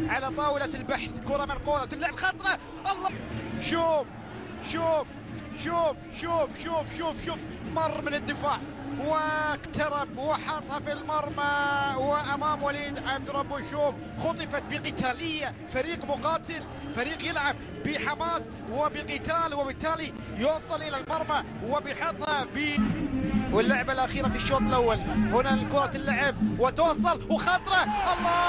على طاولة البحث، كرة منقولة تلعب خطرة. الله، شوف شوف شوف شوف شوف شوف شوف، مر من الدفاع واقترب وحطها في المرمى وامام وليد عبد ربه. شوف، خطفت بقتاليه، فريق مقاتل، فريق يلعب بحماس وبقتال، وبالتالي يوصل الى المرمى وبيحطها واللعبه الاخيره في الشوط الاول. هنا الكره اللعب وتوصل وخطره، الله،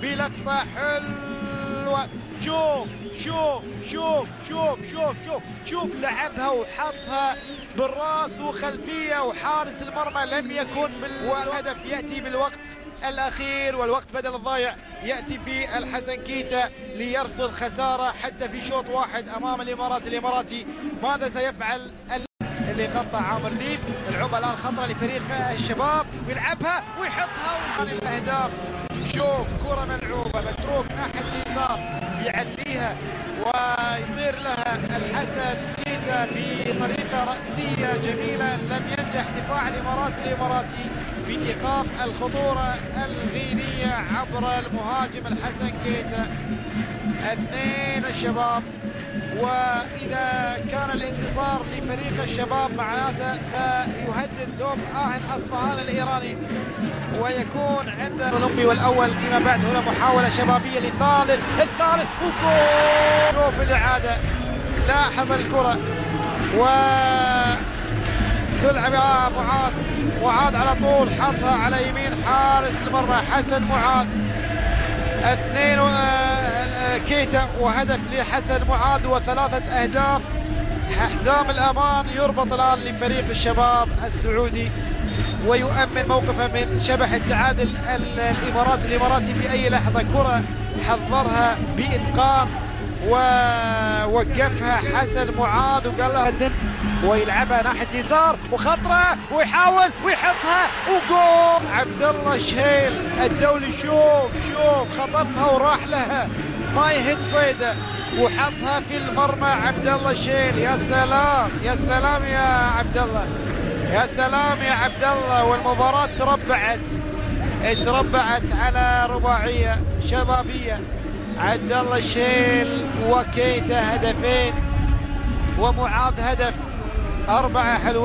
بلقطه حلوه. شوف شوف شوف شوف شوف شوف شوف، لعبها وحطها بالراس وخلفيه، وحارس المرمى لم يكن والهدف ياتي بالوقت الاخير، والوقت بدل الضايع ياتي في الحسن كيتا ليرفض خساره حتى في شوط واحد امام الاماراتي. ماذا سيفعل اللي غطى عامر ذيب؟ العوبه الان خطره لفريق الشباب، ويلعبها ويحطها وكان الاهداف. شوف، كره ملعوبه متروك ناحيه اليسار، يعليها ويطير لها الحسن كيتا بطريقه راسيه جميله. لم ينجح دفاع الاماراتي بايقاف الخطوره الغينيه عبر المهاجم الحسن كيتا. 2 الشباب، واذا كان الانتصار لفريق الشباب معناته سيهدد دوم اصفهان الايراني ويكون عند الاولمبي والاول فيما بعد. هنا محاوله شبابيه للثالث وجول. شوف الاعاده، لاحظ الكره وتلعب معاذ على طول، حطها على يمين حارس المرمى حسن معاذ. 2 كيتا وهدف لحسن معاذ و3 أهداف. حزام الأمان يربط الآن لفريق الشباب السعودي ويؤمن موقفه من شبح التعادل الإماراتي في أي لحظة. كرة حضرها بإتقان ووقفها حسن معاذ وقال له قدم، ويلعبها ناحية اليسار وخطرة ويحاول ويحطها وجول. عبد الله الشهيل الدولي، شوف خطفها وراح لها، ما يهد صيده وحطها في المرمى. عبد الله الشهيل، يا سلام يا سلام يا عبد الله، يا سلام يا عبد الله. والمباراة تربعت على رباعية شبابية، عبد الله الشهيل وكيتا هدفين ومعاذ هدف، 4 حلوين.